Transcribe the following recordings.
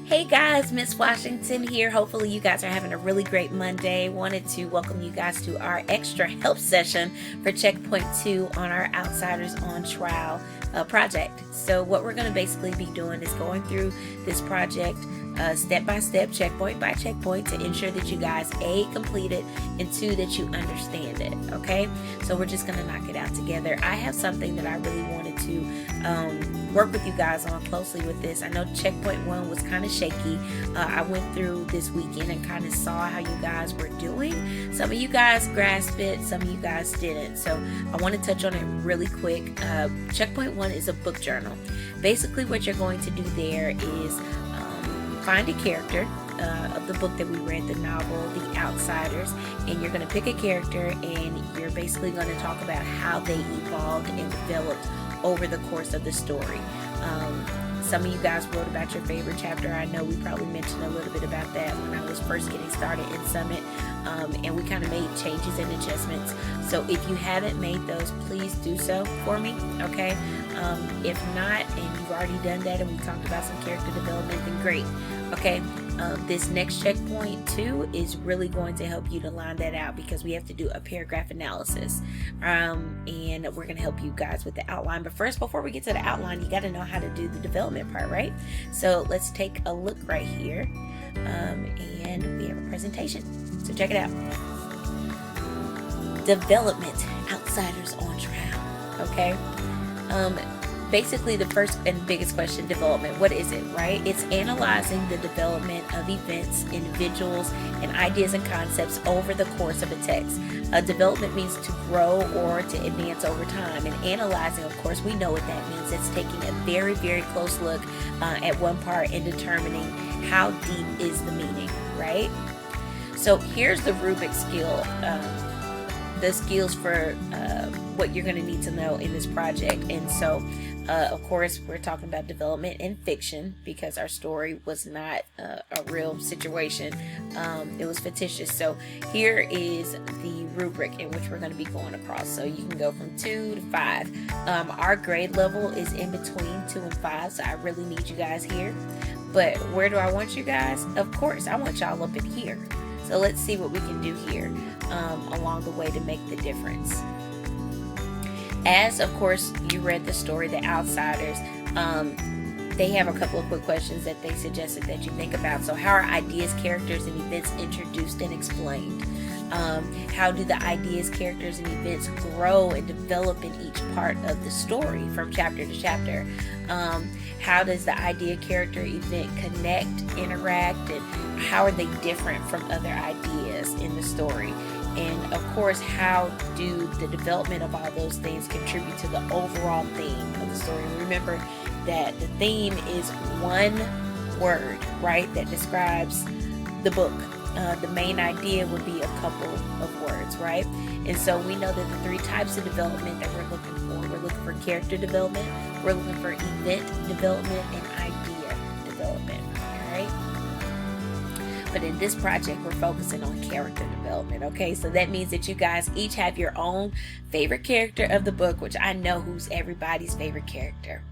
Hey guys, Miss Washington here. Hopefully you guys are having a really great Monday. Wanted to welcome you guys to our extra help session for Checkpoint 2 on our Outsiders on Trial project. So what we're going to basically be doing is going through this project step by step, checkpoint by checkpoint, to ensure that you guys A, complete it, and 2, that you understand it. Okay, so we're just going to knock it out together. I have something that I really wanted to work with you guys on closely with this. I know checkpoint 1 was kind of shaky. I went through this weekend and kind of saw how you guys were doing. Some of you guys grasped it, some of you guys didn't. So I want to touch on it really quick. Checkpoint 1 is a book journal. Basically what you're going to do there is find a character of the book that we read, the novel, The Outsiders, and you're going to pick a character and you're basically going to talk about how they evolved and developed over the course of the story. Some of you guys wrote about your favorite chapter. I know we probably mentioned a little bit about that when I was first getting started in Summit, and we kind of made changes and adjustments. So if you haven't made those, please do so for me, okay? If not, and you've already done that and we talked about some character development, then great, okay? This next checkpoint 2 is really going to help you to line that out, because we have to do a paragraph analysis, and we're going to help you guys with the outline. But first, before we get to the outline, you got to know how to do the development part, right? So let's take a look right here, and we have a presentation, so check it out. Development, Outsiders on Trial. Okay, basically the first and biggest question, development, what is it, right? It's analyzing the development of events, individuals, and ideas and concepts over the course of a text. Development means to grow or to advance over time, and analyzing, of course, we know what that means. It's taking a very, very close look at one part and determining how deep is the meaning, right? So here's the Rubric skill, the skills for what you're going to need to know in this project. And so of course we're talking about development in fiction, because our story was not a real situation, it was fictitious. So here is the rubric in which we're going to be going across. So you can go from 2 to 5. Our grade level is in between 2 and 5, so I really need you guys here. But where do I want you guys? Of course I want y'all up in here. So let's see what we can do here along the way to make the difference. As, of course, you read the story, The Outsiders, they have a couple of quick questions that they suggested that you think about. So how are ideas, characters, and events introduced and explained? How do the ideas, characters, and events grow and develop in each part of the story from chapter to chapter? How does the idea, character, event connect, interact, and how are they different from other ideas in the story? And of course, how do the development of all those things contribute to the overall theme of the story? And remember that the theme is one word, right, that describes the book. The main idea would be a couple of words, right? And so we know that the 3 types of development that we're looking for character development, we're looking for event development, and idea development, all right? But in this project, we're focusing on character development, okay? So that means that you guys each have your own favorite character of the book, which I know who's everybody's favorite character.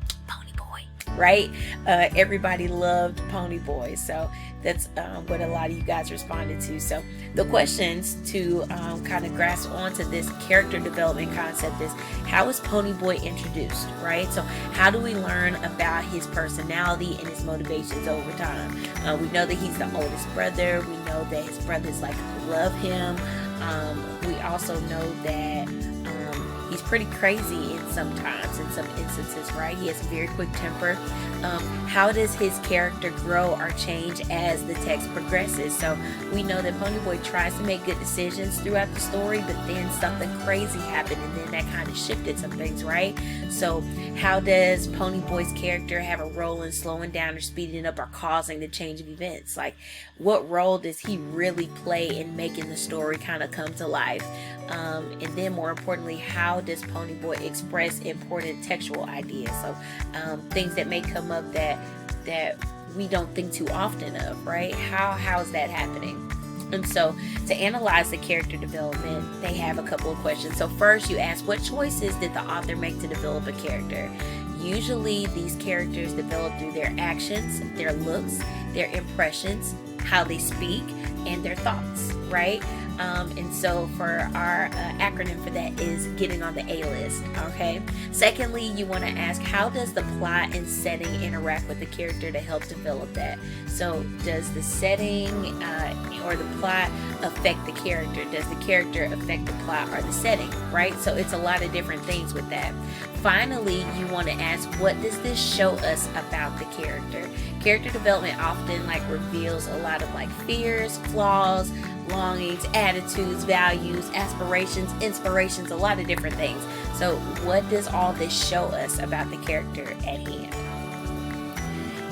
Right? Everybody loved Pony Boy, so that's what a lot of you guys responded to. So the questions to kind of grasp onto this character development concept is, how is Pony Boy introduced, right? So how do we learn about his personality and his motivations over time? We know that he's the oldest brother. We know that his brothers love him. We also know that he's pretty crazy in some instances, right? He has a very quick temper. How does his character grow or change as the text progresses? So we know that Pony Boy tries to make good decisions throughout the story, but then something crazy happened, and then that kind of shifted some things, right? So how does Pony Boy's character have a role in slowing down or speeding up or causing the change of events? Like, what role does he really play in making the story kind of come to life? And then more importantly, how does Pony Boy express important textual ideas? So things that may come up that we don't think too often of, right? How is that happening? And so to analyze the character development, they have a couple of questions. So first you ask, what choices did the author make to develop a character? Usually these characters develop through their actions, their looks, their impressions, how they speak, and their thoughts, right? And so for our acronym for that is getting on the A list, okay? Secondly, you want to ask, how does the plot and setting interact with the character to help develop that? So does the setting or the plot affect the character? Does the character affect the plot or the setting, right? So it's a lot of different things with that. Finally, you want to ask, what does this show us about the character? Character development often reveals a lot of fears, flaws, longings, attitudes, values, aspirations, inspirations, a lot of different things. So what does all this show us about the character at hand?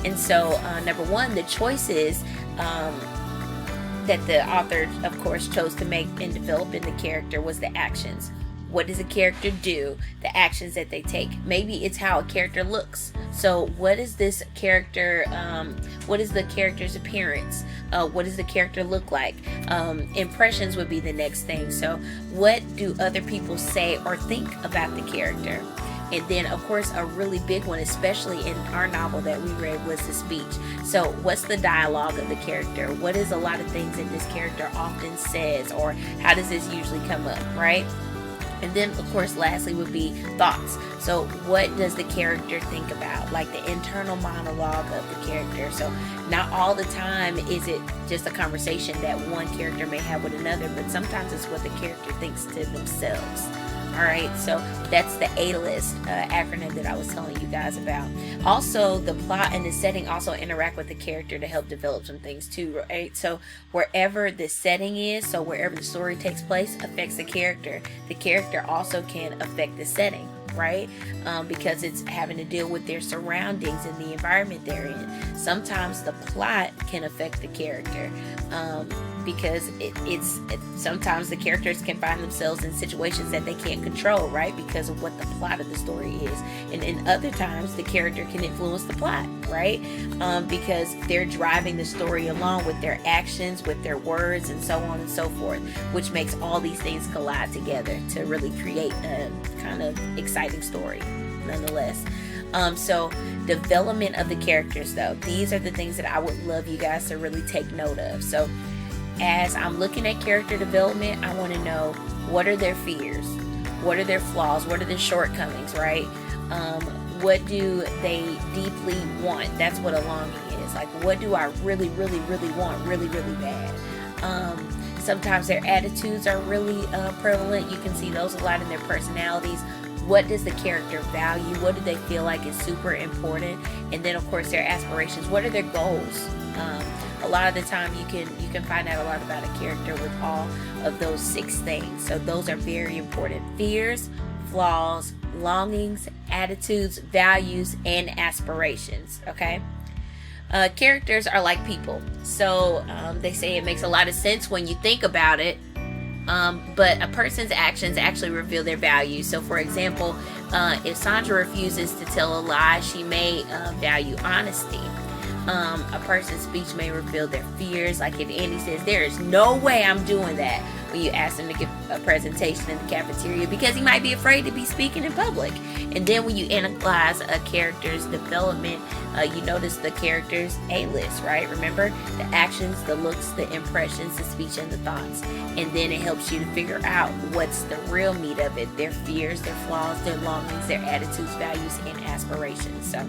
And so number one, the choices that the author, of course, chose to make in developing the character was the actions. What does a character do? The actions that they take. Maybe it's how a character looks. So what is this character, what is the character's appearance? What does the character look like? Impressions would be the next thing. So what do other people say or think about the character? And then, of course, a really big one, especially in our novel that we read, was the speech. So what's the dialogue of the character? What is a lot of things that this character often says, or how does this usually come up, right? And then, of course, lastly would be thoughts. So what does the character think about? Like the internal monologue of the character. So not all the time is it just a conversation that one character may have with another, but sometimes it's what the character thinks to themselves. All right, so that's the A-list acronym that I was telling you guys about. Also, the plot and the setting also interact with the character to help develop some things too, right? So wherever the setting is, so wherever the story takes place, affects the character. The character also can affect the setting, right? Because it's having to deal with their surroundings and the environment they're in. Sometimes the plot can affect the character because sometimes the characters can find themselves in situations that they can't control, right? Because of what the plot of the story is. And in other times, the character can influence the plot, right? Because they're driving the story along with their actions, with their words, and so on and so forth, which makes all these things collide together to really create a kind of exciting story nonetheless. So development of the characters, though, these are the things that I would love you guys to really take note of. So as I'm looking at character development, I want to know, what are their fears? What are their flaws? What are their shortcomings, right? What do they deeply want? That's what a longing is. Like, what do I really, really, really want really, really bad? Sometimes their attitudes are really prevalent. You can see those a lot in their personalities. What does the character value? What do they feel like is super important? And then, of course, their aspirations. What are their goals? A lot of the time you can find out a lot about a character with all of those 6 things. So those are very important. Fears, flaws, longings, attitudes, values, and aspirations. Okay? Characters are like people. So they say it makes a lot of sense when you think about it. But a person's actions actually reveal their values. So for example, if Sandra refuses to tell a lie, she may value honesty. A person's speech may reveal their fears. Like if Andy says, there is no way I'm doing that, when you ask him to give a presentation in the cafeteria, because he might be afraid to be speaking in public. And then when you analyze a character's development, you notice the character's A-list, right? Remember, the actions, the looks, the impressions, the speech, and the thoughts. And then it helps you to figure out what's the real meat of it: their fears, their flaws, their longings, their attitudes, values, and aspirations. So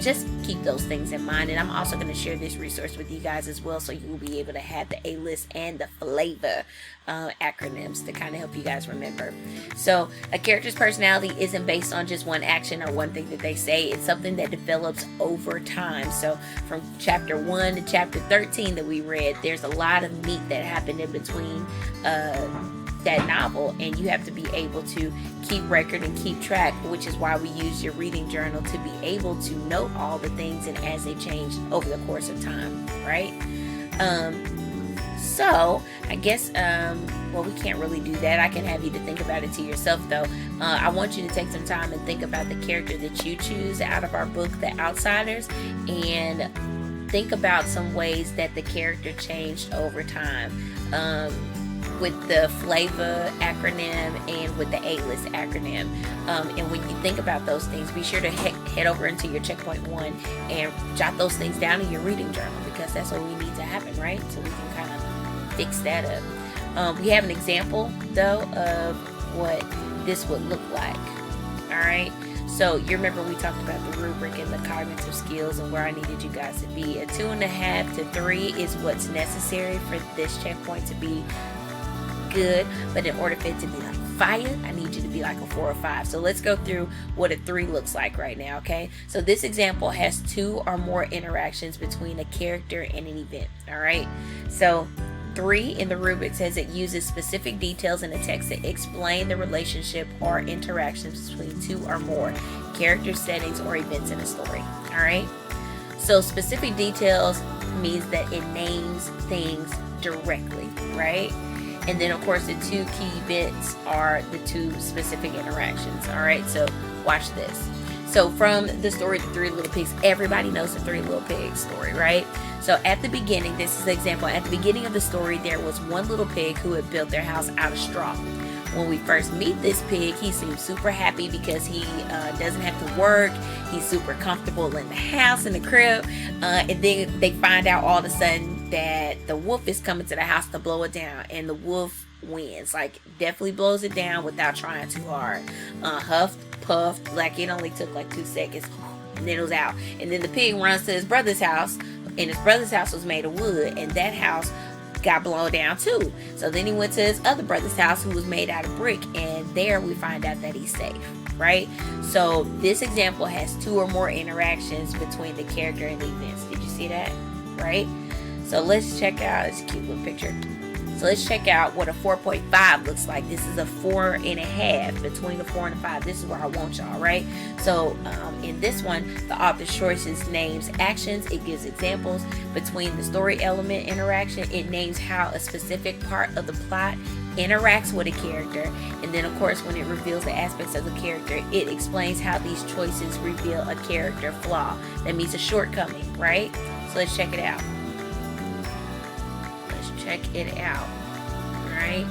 just keep those things in mind. And I'm also going to share this resource with you guys as well, so you will be able to have the A-list and the flavor acronyms to kind of help you guys remember. So a character's personality isn't based on just one action or one thing that they say. It's something that develops over time. So from chapter 1 to chapter 13 that we read, there's a lot of meat that happened in between that novel, and you have to be able to keep record and keep track, which is why we use your reading journal to be able to note all the things and as they change over the course of time, right? So I guess well, we can't really do that. I can have you to think about it to yourself, though. I want you to take some time and think about the character that you choose out of our book, The Outsiders, and think about some ways that the character changed over time. with the flavor acronym and with the A-list acronym. And when you think about those things, be sure to head over into your checkpoint 1 and jot those things down in your reading journal, because that's what we need to happen, right? So we can kind of fix that up. We have an example though of what this would look like. All right. So you remember we talked about the rubric and the cognitive skills and where I needed you guys to be. A 2.5 to 3 is what's necessary for this checkpoint to be good. But in order for it to be like fire, I need you to be like a 4 or 5. So let's go through what a 3 looks like right now, okay? So this example has 2 or more interactions between a character and an event, all right? So 3 in the rubric says it uses specific details in the text to explain the relationship or interactions between 2 or more character settings or events in a story. All right. So specific details means that it names things directly, right? And then of course the 2 key events are the 2 specific interactions. All right. So watch this. So from the story The 3 Little Pigs, everybody knows the 3 Little Pigs story, right? So at the beginning, this is the example. At the beginning of the story, there was one little pig who had built their house out of straw. When we first meet this pig, he seems super happy because he doesn't have to work. He's super comfortable in the house, in the crib. And then they find out all of a sudden that the wolf is coming to the house to blow it down. And the wolf wins, like definitely blows it down without trying too hard. Huffed, puffed, like it only took like 2 seconds. And then it was out. And then the pig runs to his brother's house. And his brother's house was made of wood, and that house got blown down too. So then he went to his other brother's house, who was made out of brick, and there we find out that he's safe, right? So this example has 2 or more interactions between the character and the events. Did you see that? Right? So let's check out this cute little picture. So let's check out what a 4.5 looks like. This is a 4.5, between the 4 and the 5. This is where I want y'all, right? So in this one, the author's choices names actions. It gives examples. Between the story element interaction, it names how a specific part of the plot interacts with a character. And then of course, when it reveals the aspects of the character, it explains how these choices reveal a character flaw. That means a shortcoming, right? So let's check it out. Check it out. All right.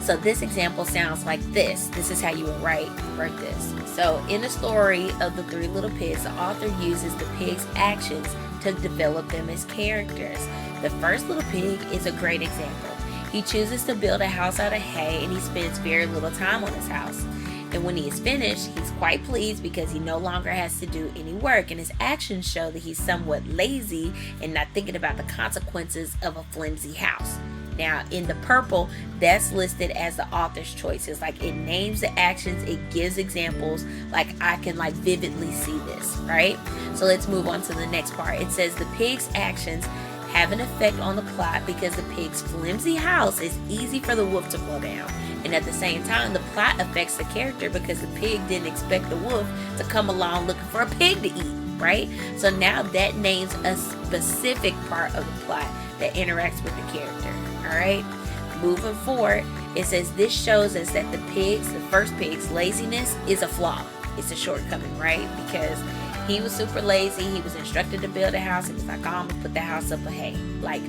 So this example sounds like this. This is how you would write this. So in the story of the 3 Little Pigs, the author uses the pigs' actions to develop them as characters. The first little pig is a great example. He chooses to build a house out of hay, and he spends very little time on his house. And when he is finished, he's quite pleased because he no longer has to do any work, and his actions show that he's somewhat lazy and not thinking about the consequences of a flimsy house. Now, in the purple, that's listed as the author's choices. Like, it names the actions, it gives examples, like I can like vividly see this, right? So let's move on to the next part. It says the pig's actions have an effect on the plot because the pig's flimsy house is easy for the wolf to blow down. And at the same time, the plot affects the character because the pig didn't expect the wolf to come along looking for a pig to eat, right? So now that names a specific part of the plot that interacts with the character, all right? Moving forward, it says this shows us that the first pig's laziness is a flaw. It's a shortcoming, right? Because he was super lazy. He was instructed to build a house. He was like, oh, I'm gonna put the house up with hay. Like,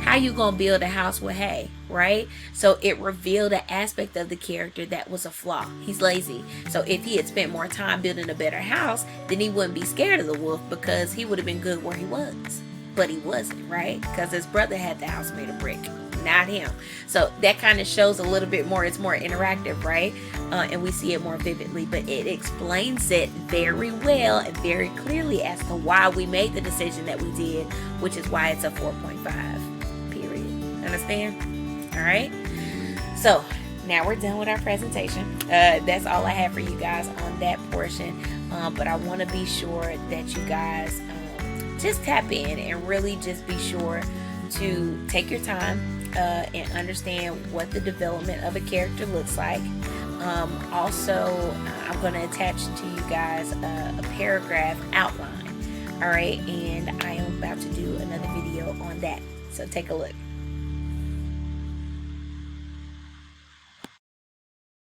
how you gonna build a house with hay, right? So it revealed an aspect of the character that was a flaw. He's lazy. So if he had spent more time building a better house, then he wouldn't be scared of the wolf because he would have been good where he was. But he wasn't, right? Because his brother had the house made of brick, not him. So that kind of shows a little bit more. It's more interactive, right? And we see it more vividly, but it explains it very well and very clearly as to why we made the decision that we did, which is why it's a 4.5, period. Understand? All right. So now we're done with our presentation. That's all I have for you guys on that portion. But I want to be sure that you guys just tap in and really just be sure to take your time and understand what the development of a character looks like. Also, I'm going to attach to you guys a paragraph outline. All right, and I am about to do another video on that. So take a look.